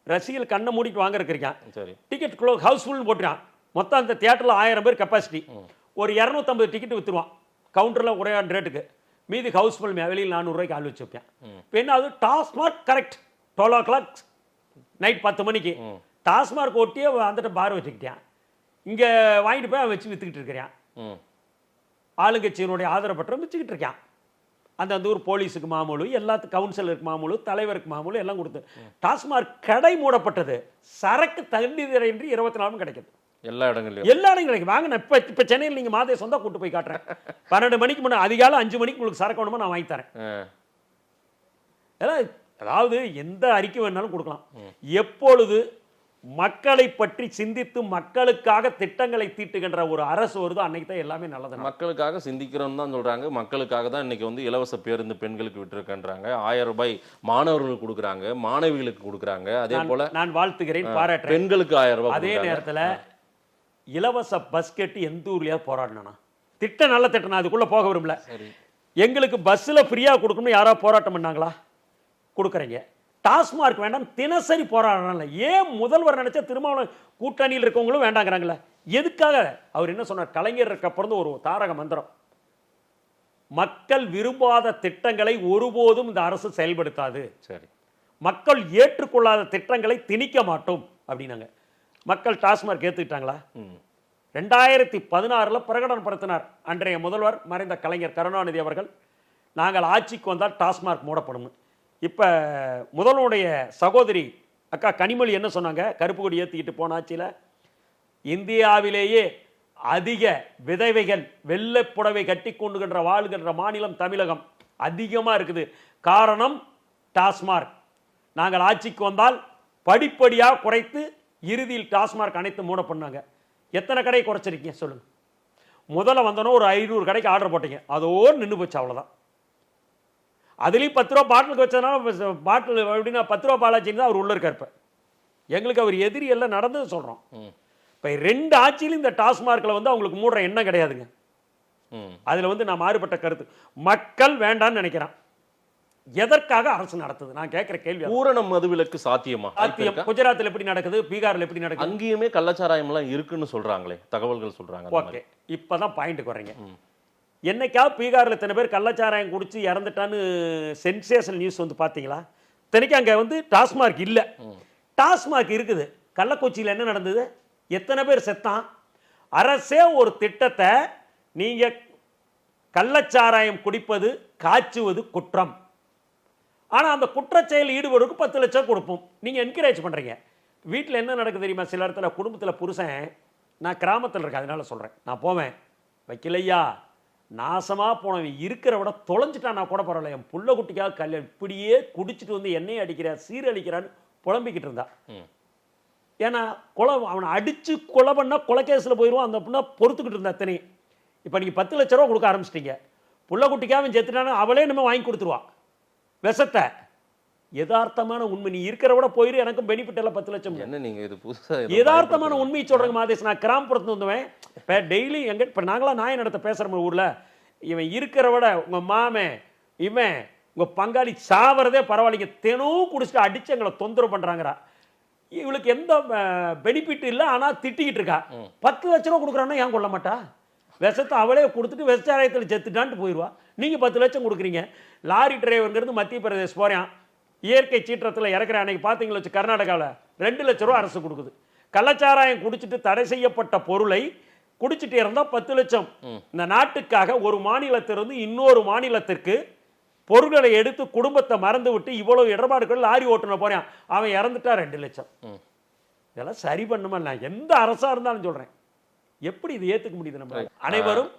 ரசிகர்கள் கண்ணை மூடிட்டு வாங்க இருக்கிறான். சரி, டிக்கெட் ஹவுஸ்ஃபுல்னு போட்டுறான். மொத்தம் அந்த தியேட்டரில் 1000 பேர் கெப்பாசிட்டி. ஒரு 250 டிக்கெட் விற்றுருவான் கவுண்டரில் ஒரே ரேட்டுக்கு. மீதி ஹவுஸ்ஃபுல், வெளியில் 400 ரூபாய்க்கு ஆள் வச்சு வைப்பேன். இப்போ என்ன ஆகுது, டாஸ்மார்க் கரெக்ட் 12 o'clock நைட் 10 மணிக்கு டாஸ்மார்க் ஒட்டியே வந்துட்டு பார் வச்சுக்கிட்டேன். இங்கே வாங்கிட்டு போய் வச்சு விற்றுக்கிட்டு இருக்கிறான். ஆளுங்கட்சியினுடைய ஆதரப்பற்ற வச்சுக்கிட்டு இருக்கான். அந்த ஊர் போலீஸுக்கு மாமூலு, எல்லாத்துக்கும் கவுன்சிலருக்கு மாமூலு, தலைவருக்கு மாமூலு எல்லாம் கொடுத்து டாஸ்மார்க் கடை மூடப்பட்டது. சரக்கு தண்ணீரின்றி 24 மணி கிடைக்குது எல்லா இடங்களையும். எல்லா இடங்களும் வாங்க. நான் இப்போ சென்னையில் நீங்கள் மாதே சொந்தா கூட்டு போய் காட்டுறேன். 12 மணிக்கு முன்னே அதிகாலை 5 மணிக்கு உங்களுக்கு சரக்கு வேணுமோ நான் வாங்கி தரேன். அதாவது எந்த அறிக்கை வேணாலும் கொடுக்கலாம். எப்பொழுது மக்களை பற்றி சிந்தித்து மக்களுக்காக திட்டங்களை தீட்டுகின்ற ஒரு அரசு வருதோ அன்னைக்கு தான் எல்லாமே நல்லது. மக்களுக்காக சிந்திக்கிறோம் தான் சொல்றாங்க. மக்களுக்காக தான் இன்னைக்கு வந்து இலவச பேருந்து பெண்களுக்கு விட்டுருக்கின்றாங்க, 1000 ரூபாய் மாணவர்களுக்கு கொடுக்குறாங்க, மாணவிகளுக்கு கொடுக்குறாங்க. அதே போல நான் வாழ்த்துகிறேன், பாராட்டுறேன். பெண்களுக்கு 1000 ரூபாய். அதே நேரத்தில் இலவச பஸ் கேட்டு எந்த ஊர்லயாவது போராடணும். திட்டம் நல்ல திட்டம், அதுக்குள்ள போக விரும்பல. எங்களுக்கு பஸ்ல ஃப்ரீயா கொடுக்கணும் யாராவது போராட்டம் பண்ணாங்களா? கொடுக்குறீங்க. டாஸ்மார்க் வேண்டாம், தினசரி போராடுறாங்க. ஏன் முதல்வர் நினைச்சா திருமாவளவன் கூட்டணியில் இருக்கவங்களும் வேண்டாங்கிறாங்களே, எதுக்காக? அவர் என்ன சொன்னார், கலைஞருக்கு அப்புறம் ஒரு தாரக மந்திரம், மக்கள் விரும்பாத திட்டங்களை ஒருபோதும் இந்த அரசு செயல்படுத்தாது. சரி, மக்கள் ஏற்றுக்கொள்ளாத திட்டங்களை திணிக்க மாட்டோம் அப்படின்னாங்க. மக்கள் டாஸ்மார்க் ஏற்றுக்கிட்டாங்களா? 2016 பிரகடனப்படுத்தினார் அன்றைய முதல்வர் மறைந்த கலைஞர் கருணாநிதி அவர்கள், நாங்கள் ஆட்சிக்கு வந்தால் டாஸ்மார்க் மூடப்படும். இப்போ முதல்வருடைய சகோதரி அக்கா கனிமொழி என்ன சொன்னாங்க, கருப்பு கொடி ஏற்றிக்கிட்டு போன ஆட்சியில், இந்தியாவிலேயே அதிக விதவைகள் வெள்ளை புடவை கட்டி கொண்டுகின்ற வாழ்கின்ற மாநிலம் தமிழகம் அதிகமாக இருக்குது. காரணம் டாஸ்மார்க். நாங்கள் ஆட்சிக்கு வந்தால் படிப்படியாக குறைத்து இறுதியில் டாஸ்மார்க் அனைத்து மூட பண்ணாங்க. எத்தனை கடை குறைச்சிருக்கீங்க சொல்லுங்க. முதல்ல வந்தோன்னா ஒரு 500 கடைக்கு ஆர்டர் போட்டீங்க, அதோடு நின்று போச்சு, அவ்வளோதான். அதுலேயும் 10 ரூபா பாட்டிலுக்கு வச்சதுனால பாட்டில் எப்படின்னா 10 ரூபா பாலாச்சின்னு தான் அவர் உள்ள இருக்கார். இப்போ எங்களுக்கு அவர் எதிரி எல்லாம் நடந்தது சொல்கிறோம். இப்போ 2 ஆட்சியிலும் இந்த டாஸ்மார்க்கில் வந்து அவங்களுக்கு மூடுற எண்ணம் கிடையாதுங்க. அதில் வந்து நான் மாறுபட்ட கருத்து. மக்கள் வேண்டான்னு நினைக்கிறான். எதற்காக அரசு நடத்துது? நான் கேட்கிற கேள்வி. பூரண மதுவிலக்கு சாத்தியமா? சாத்தியம். குஜராத்தில் எப்படி நடக்குது, பீகார்ல எப்படி நடக்குது? அங்கேயுமே கள்ளச்சாராயம் எல்லாம் இருக்குன்னு சொல்றாங்களே, தகவல்கள் சொல்றாங்க. ஓகே, இப்பதான் பாயிண்ட்டுக்கு வர்றீங்க. என்னைக்காவது பீகார்ல இத்தனை பேர் கள்ளச்சாராயம் குடிச்சு இறந்துட்டான்னு சென்சேஷனல் நியூஸ் வந்து பாத்தீங்களா? இத்தனைக்கு அங்க வந்து டாஸ்மார்க் இல்ல, டாஸ்மார்க் இருக்குது. கள்ளக்குறிச்சியில் என்ன நடந்தது? எத்தனை பேர் செத்தான்? அரசே ஒரு திட்டத்தை, நீங்க கள்ளச்சாராயம் குடிப்பது காய்ச்சுவது குற்றம், ஆனா அந்த குற்றச்செயல் ஈடுபடுறதுக்கு 10 லட்சம் கொடுப்போம். நீங்க என்கரேஜ் பண்றீங்க. வீட்டில் என்ன நடக்குது தெரியுமா? சில இடத்துல குடும்பத்தில் புருஷன், நான் கிராமத்தில் இருக்கேன் அதனால சொல்றேன், நான் போவேன், வைக்கலையா நாசமா போனவன் இருக்கிற விட தொலைஞ்சிட்டான், நான் கூட பரவாயில்ல, என் புள்ள குட்டிக்காக கல்யாணம் இப்படியே குடிச்சிட்டு வந்து எண்ணெய் அடிக்கிறான் சீரழிக்கிறான்னு புலம்பிக்கிட்டு இருந்தா. ஏன்னா அவனை அடிச்சு கொலை பண்ணா கொலைகேஸில் போயிடுவான். அந்த பொண்ணை பொறுத்துக்கிட்டு இருந்தா அத்தனை. இப்போ நீங்கள் 10 லட்ச ரூபா கொடுக்க ஆரம்பிச்சிட்டீங்க. புள்ள குட்டிக்காக செத்துட்டானு அவளே நம்ம வாங்கி கொடுத்துருவான் விஷத்தை. யதார்த்தமான உண்மை. நீ இருக்கிற விட போயிரு, எனக்கும் பெனிஃபிட் எல்லாம் 10 லட்சம். என்ன நீங்க இது புதுசா யதார்த்தமான உண்மையை சொல்றேங்க மாதேஷ். நான் கிராமப்புறத்து வந்தவன். இப்போ டெய்லி எங்க இப்போ நாங்களாம் நாய் நடத்த பேசுகிற ஊரில், இவன் இருக்கிற விட உங்க மாமே இவன் உங்க பங்காளி சாவறதே பரவாயில்லைங்க, தினமும் குடிச்சிட்டு அடிச்சு எங்களை தொந்தரவு பண்றாங்கடா. இவளுக்கு எந்த பெனிஃபிட் இல்லை, ஆனால் திட்டிக்கிட்டு இருக்கா. 10 லட்ச ரூபா கொடுக்குறான்னா ஏன் கொள்ள மாட்டா? விஷத்தை அவளே கொடுத்துட்டு விவசாயத்தில் செத்துட்டான்ட்டு போயிடுவா. நீங்கள் 10 லட்சம் கொடுக்குறீங்க. லாரி டிரைவருங்கிறது மத்திய பிரதேஷ் போகிறேன், இயற்கை சீற்றத்தில் இறக்குற அன்னைக்கு பார்த்தீங்களா வச்சு கர்நாடகாவில் 2 லட்ச ரூபா அரசு கொடுக்குது. கள்ளச்சாராயம் குடிச்சிட்டு தடை செய்யப்பட்ட பொருளை குடிச்சிட்டு இருந்தால் 10 லட்சம். இந்த நாட்டுக்காக ஒரு மாநிலத்திலிருந்து இன்னொரு மாநிலத்திற்கு பொருட்களை எடுத்து குடும்பத்தை மறந்து விட்டு இவ்வளவு இடர்பாடுகள் லாரி ஓட்டுன போறேன், அவன் இறந்துட்டா 2 லட்சம். இதெல்லாம் சரி பண்ணுமா? நான் எந்த அரசா இருந்தாலும் சொல்றேன், எப்படி இது ஏத்துக்க முடியுது? நம்ம அனைவரும்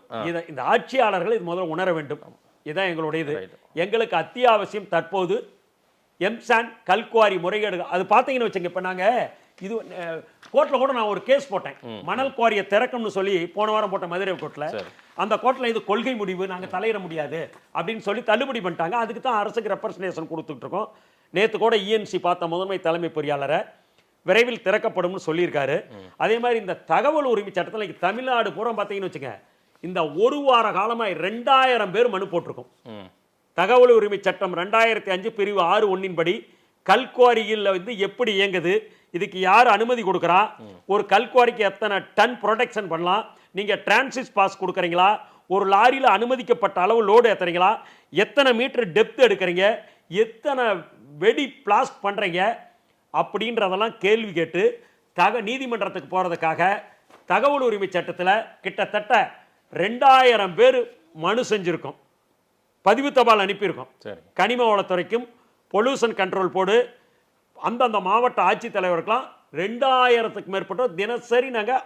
இந்த ஆட்சியாளர்கள் இது முதல்ல உணர வேண்டும். இதுதான் எங்களுடைய இது. எங்களுக்கு அத்தியாவசியம் தற்போது எம்சான் கல்குவாரி முறைகேடு. அது பார்த்தீங்கன்னு வச்சுங்க, இப்போ நாங்கள் இது கோர்ட்டில் கூட நான் ஒரு கேஸ் போட்டேன், மணல் குவாரியை திறக்கணும்னு சொல்லி போன வாரம் போட்ட மதுரை கோர்ட்டில். அந்த கோர்ட்டில் இது கொள்கை முடிவு, நாங்கள் தலையிட முடியாது அப்படின்னு சொல்லி தள்ளுபடி பண்ணிட்டாங்க. அதுக்கு தான் அரசுக்கு ரெப்ரசன்டேஷன் கொடுத்துட்டு இருக்கோம். நேற்று கூட இஎன்சி பார்த்த முதன்மை தலைமை பொறியாளரை விரைவில் திறக்கப்படும் சொல்லியிருக்காரு. அதே மாதிரி இந்த தகவல் உரிமை சட்டத்தில் தமிழ்நாடு பூரா பார்த்தீங்கன்னு வச்சுங்க, இந்த ஒரு வார காலமாக 2000 பேர் மனு போட்டிருக்கோம். தகவல் உரிமை சட்டம் 2005 பிரிவு 6(1) படி கல்குவாரியில் வந்து எப்படி இயங்குது, இதுக்கு யார் அனுமதி கொடுக்குறா, ஒரு கல்குவாரிக்கு எத்தனை டன் ப்ரொடெக்ஷன் பண்ணலாம், நீங்கள் டிரான்சிட் பாஸ் கொடுக்குறீங்களா, ஒரு லாரியில் அனுமதிக்கப்பட்ட அளவு லோடு ஏற்றுறீங்களா, எத்தனை மீட்டர் டெப்த் எடுக்கிறீங்க, எத்தனை வெடி பிளாஸ்ட் பண்ணுறீங்க அப்படின்றதெல்லாம் கேள்வி கேட்டு நீதிமன்றத்துக்கு போகிறதுக்காக தகவல் உரிமை சட்டத்தில் கிட்டத்தட்ட 2000 பேர் மனு செஞ்சுருக்கோம், பதிவு தபால் அனுப்பியிருக்கோம். கனிம வளத்துறைக்கும் பொல்யூஷன் கண்ட்ரோல் போர்டு அந்தந்த மாவட்ட ஆட்சித்தலைவருக்கெல்லாம் 2000க்கு மேற்பட்டோர் தினசரி நாங்கள்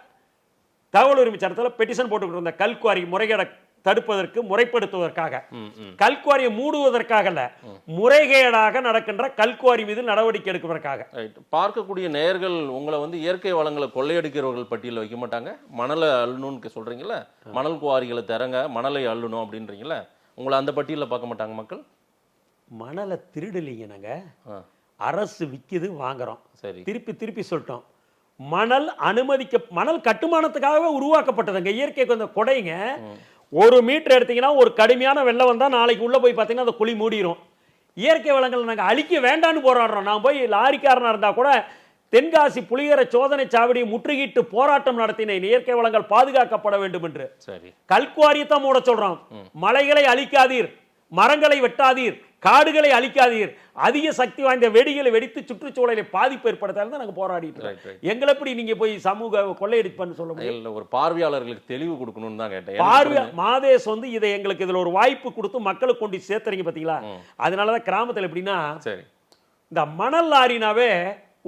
தகவல் உரிமை சட்டத்தில் பெட்டிஷன் போட்டுக்கிட்டு இருந்த கல்குவாரி முறைகேடை தடுப்பதற்கு, முறைப்படுத்துவதற்காக, கல்குவாரியை மூடுவதற்காக அல்ல, முறைகேடாக நடக்கின்ற கல்குவாரி மீது நடவடிக்கை எடுப்பதற்காக. பார்க்கக்கூடிய நேயர்கள் உங்களை வந்து இயற்கை வளங்களை கொள்ளையடிக்கிறவர்கள் பட்டியலில் வைக்க மாட்டாங்க. மணலை அள்ளணும்னு சொல்றீங்கல்ல, மணல் குவாரிகளை திறங்க, மணலை அள்ளணும் அப்படின்றீங்கள, உங்களை அந்த பட்டியலில் பார்க்க மாட்டாங்க மக்கள். மணலை திருடலைங்க, நாங்கள் அரசு விற்கிது வாங்குறோம். சரி, திருப்பி சொல்லிட்டோம். மணல் மணல் கட்டுமானத்துக்காகவே உருவாக்கப்பட்டதுங்க. இயற்கைக்கு அந்த கொடைங்க 1 மீட்டர் எடுத்தீங்கன்னா ஒரு கடுமையான வெள்ளம் வந்தால் நாளைக்கு உள்ள போய் பார்த்தீங்கன்னா அந்த குழி மூடிடும். இயற்கை வளங்களை நாங்கள் அழிக்க வேண்டான்னு போராடுறோம். நான் போய் லாரிக்காரனாக இருந்தால் கூட தென்காசி புலிகர சோதனை சாவடியை முற்றுகிட்டு போராட்டம் நடத்தினேன், இயற்கை வளங்கள் பாதுகாக்கப்பட வேண்டும் என்று. சரி, கல்குவாரியை தான் மூட சொல்றோம். மலைகளை அழிக்காதீர், மரங்களை வெட்டாதீர், காடுகளை அழிக்காதீர், அதிக சக்தி வாய்ந்த வெடிகளை வெடித்து சுற்றுச்சூழலை பாதிப்பு ஏற்படுத்தாலும் தான் நாங்கள் போராடிட்டு இருக்கோம். எங்களை எப்படி நீங்க போய் சமூக கொள்ளையடிப்புன்னு சொல்ல முடியும்? ஒரு பார்வையாளர்களுக்கு தெளிவு கொடுக்கணும்னு தான் கேட்டேன். மாதேஷ் வந்து இதை எங்களுக்கு இதுல ஒரு வாய்ப்பு கொடுத்து மக்களுக்கு கொண்டு சேர்த்துறீங்க பாத்தீங்களா? அதனாலதான் கிராமத்தில் எப்படின்னா, இந்த மணல் லாரினாவே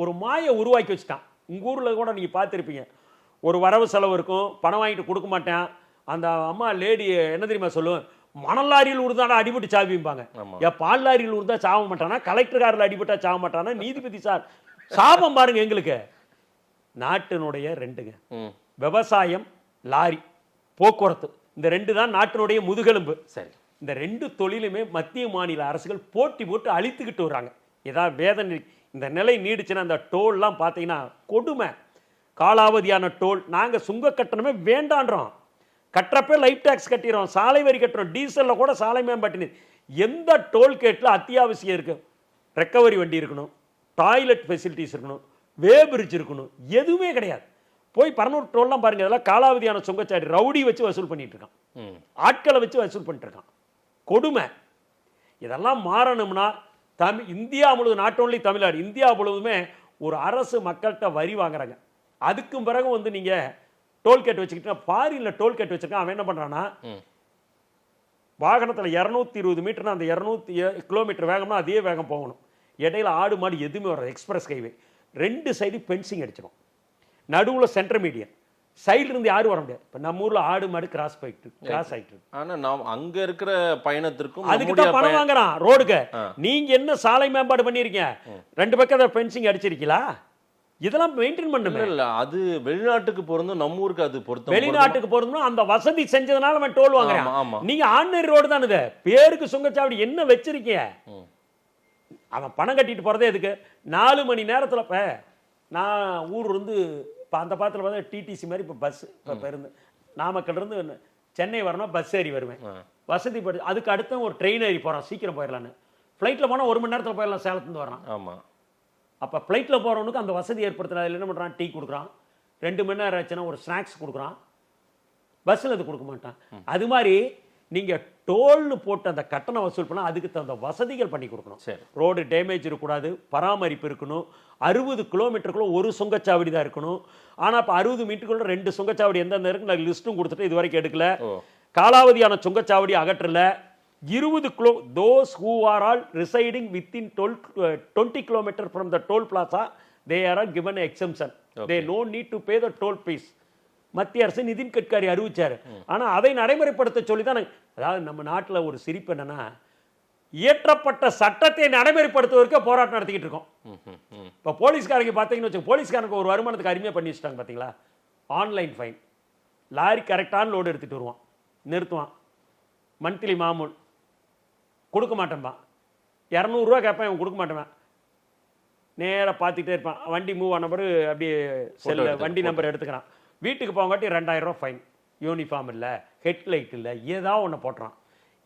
ஒரு மாயை உருவாக்கி வச்சுட்டான். உங்க ஊர்ல கூட நீங்க பார்த்துருப்பீங்க, ஒரு வரவு செலவு இருக்கும், பணம் வாங்கிட்டு கொடுக்க மாட்டேன். அந்த அம்மா லேடி என்ன தெரியுமா சொல்லுவேன், மணல் லாரியில் உருதானா அடிபட்டு சாவிப்பாங்க. பால் லாரியில் உருந்தா சாவ மாட்டானா, கலெக்டர் காரில் அடிபட்டா சாவ மாட்டானா, நீதிபதி சார் சாபம் பாருங்க. எங்களுக்கு நாட்டினுடைய 2ங்க விவசாயம், லாரி, போக்குவரத்து, இந்த 2 தான் நாட்டினுடைய முதுகெலும்பு. சரி. இந்த 2 தொழிலுமே மத்திய மாநில அரசுகள் போட்டி போட்டு அழித்துக்கிட்டு வர்றாங்க. ஏதாவது வேதனை இந்த நிலை நீடிச்சுன்னா அந்த டோல்லாம் பார்த்தீங்கன்னா கொடுமை. காலாவதியான டோல், நாங்கள் சுங்க கட்டணமே வேண்டான்றோம். கட்டுறப்ப லைஃப் டேக்ஸ் கட்டிடுறோம், சாலை வரி கட்டுறோம், டீசலில் கூட சாலை மேம்பாட்டு. எந்த டோல்கேட்டில் அத்தியாவசியம் இருக்கு? ரெக்கவரி வண்டி இருக்கணும், டாய்லெட் ஃபெசிலிட்டிஸ் இருக்கணும், வே பிரிட்ஜ் இருக்கணும், எதுவுமே கிடையாது. போய் 200 டோல்லாம் பாருங்க, அதெல்லாம் காலாவதியான சுங்கச்சாடி ரவுடி வச்சு வசூல் பண்ணிட்டு இருக்கான், ஆட்களை வச்சு வசூல் பண்ணிட்டு இருக்கான். கொடுமை. இதெல்லாம் மாறணும்னா இந்தியா முழுவதும், நாட் ஓன்லி தமிழ்நாடு, இந்தியா முழுவதுமே ஒரு அரசு மக்கள்கிட்ட வரி வாங்குறாங்க. அதுக்கும் பிறகு வந்து நீங்க டோல்கேட் வச்சுக்கிட்டா, ஃபாரின்ல டோல்கேட் வச்சிருக்கான். அவன் என்ன பண்றான்னா, வாகனத்தில் 220 மீட்டர்னா அந்த 200 கிலோமீட்டர் வேகம்னா அதே வேகம் போகணும். இடையில ஆடு மாடு எதுவுமே வராது. எக்ஸ்பிரஸ் ஹைவே 2 சைடு பென்சிங் அடிச்சிடும், நடுவில் சென்டர் மீடியன், சைடுல இருந்து யாரும் வர முடியாது. இப்போ நம்ம ஊர்ல ஆடு மாடு கிராஸ் ஆயிட்டு. ஆனா நாம் அங்க இருக்கிற பயணத்திற்கும் அதுக்கு தான் பணம் வாங்குறான் ரோடுக்கு. நீங்க என்ன சாலை மேம்பாடு பண்ணிருக்கீங்க? 2 பக்கம் பென்சிங் அடிச்சிருக்கீங்களா? இதெல்லாம் மெயின்டைன் பண்ணணும். இல்ல, அது வெளிநாட்டுக்கு போறதும் நம்ம ஊருக்கு அது பொறுத்த. வெளிநாட்டுக்கு போறதும் அந்த வசதி செஞ்சதுனால அவன் டோல் வாங்குறான். நீங்க ஆர்டினரி ரோடு தான் இது, பேருக்கு சுங்கச்சாவடி என்ன வச்சிருக்கீங்க? அவன் பணம் கட்டிட்டு போறதே எதுக்கு? 4 மணி நேரத்துல. இப்ப நான் ஊர் இருந்து இப்போ அந்த பாத்தில் பார்த்தா டிடிசி மாதிரி இப்போ பஸ், இப்போ இருந்து நாமக்கல் இருந்து சென்னை வரணும், பஸ் ஏறி வருவேன், வசதி படி. அதுக்கு அடுத்த ஒரு ட்ரெயின் ஏறி போகிறான், சீக்கிரம் போயிடலான்னு. ஃப்ளைட்டில் போனால் 1 மணி நேரத்தில் போயிடலாம், சேலத்துலேருந்து வரான். ஆமாம். அப்போ ஃப்ளைட்டில் போகிறவனுக்கு அந்த வசதி ஏற்படுத்துறது. அதில் என்ன பண்ணுறான்? டீ கொடுக்குறான், 2 மணி நேரம் ஆச்சுன்னா ஒரு ஸ்நாக்ஸ் கொடுக்குறான். பஸ்ஸில் அது கொடுக்க மாட்டான். அது மாதிரி நீங்கள் டோல்னு போட்டு அந்த கட்டணம் வசூல் பண்ணால் அதுக்கு தகுந்த வசதிகள் பண்ணி கொடுக்கணும். ரோடு டேமேஜ் இருக்கக்கூடாது, பராமரிப்பு இருக்கணும். 60 கிலோமீட்டருக்குள்ள ஒரு சுங்கச்சாவடி தான் இருக்கணும். ஆனால் இப்போ 60 மீட்டருக்குள்ள 2 சுங்கச்சாவடி எந்தெந்த இருக்கு நான் லிஸ்ட்டும் கொடுத்துட்டு இது வரைக்கும் எடுக்கல. காலாவதியான சுங்கச்சாவடி அகற்றல. 20 those who are all residing within 20 kilometers from the toll plaza, they are given exemption. They no need to pay the toll fees. மத்திய அரசு நிதின் கட்காரி அறிவிச்சாரு. ஆனா அதை நடைமுறைப்படுத்த சொல்லி தான். அதாவது நம்ம நாட்டில் ஒரு சிரிப்பு என்னன்னா, இயற்றப்பட்ட சட்டத்தை நடைமுறைப்படுத்துவதற்கு போராட்டம் நடத்திக்கிட்டு இருக்கோம். இப்போ போலீஸ்காரங்க பார்த்தீங்கன்னு வச்சு, போலீஸ்காரனுக்கு ஒரு வருமானத்துக்கு அருமையாக பண்ணி வச்சுட்டாங்க பார்த்தீங்களா? Online fine. லாரி கரெக்டான லோடு எடுத்துகிட்டு வருவான், நிறுத்துவான், மந்த்லி மாமூல் கொடுக்க மாட்டேன்பான். 200 ரூபா கேட்பேன், இவன் கொடுக்க மாட்டேன். நேராக பார்த்துக்கிட்டே இருப்பான். வண்டி மூவ் ஆன பிறகு அப்படியே செல்ல வண்டி நம்பர் எடுத்துக்கிறான். வீட்டுக்கு போகாட்டி 2000 ரூபா ஃபைன். யூனிஃபார்ம் இல்லை, ஹெட்லைட் இல்லை, ஏதாவது ஒன்று போட்டுறான்.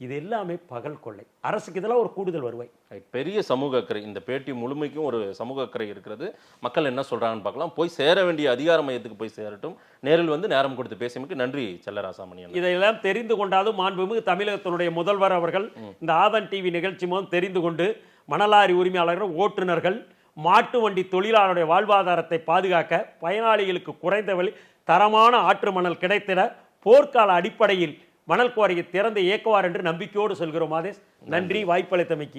இது எல்லாமே பகல் கொள்ளை. அரசுக்கு இதெல்லாம் ஒரு கூடுதல் வருவாய். பெரிய சமூக அக்கறை. இந்த பேட்டி முழுமைக்கும் ஒரு சமூக அக்கறை இருக்கிறது. மக்கள் என்ன சொல்றாங்கன்னு பார்க்கலாம். போய் சேர வேண்டிய அதிகார மையத்துக்கு போய் சேரட்டும். நேரில் வந்து நேரம் கொடுத்து பேசியமைக்கு நன்றி செல்லராசாமணி. இதையெல்லாம் தெரிந்து கொண்டாலும் மாண்புமிகு தமிழகத்தினுடைய முதல்வர் அவர்கள் இந்த ஆதன் டிவி நிகழ்ச்சி மூலம் தெரிந்து கொண்டு மணலாரி உரிமையாளர்கள், ஓட்டுநர்கள், மாட்டு வண்டி தொழிலாளருடைய வாழ்வாதாரத்தை பாதுகாக்க, பயனாளிகளுக்கு குறைந்த விலை தரமான ஆற்று மணல் கிடைத்திட போர்க்கால அடிப்படையில் மணல் குவாரியை திறந்து இயக்குவார் என்று நம்பிக்கையோடு சொல்கிறோம். ஆதேஷ், நன்றி வாய்ப்பளித்தமைக்கு.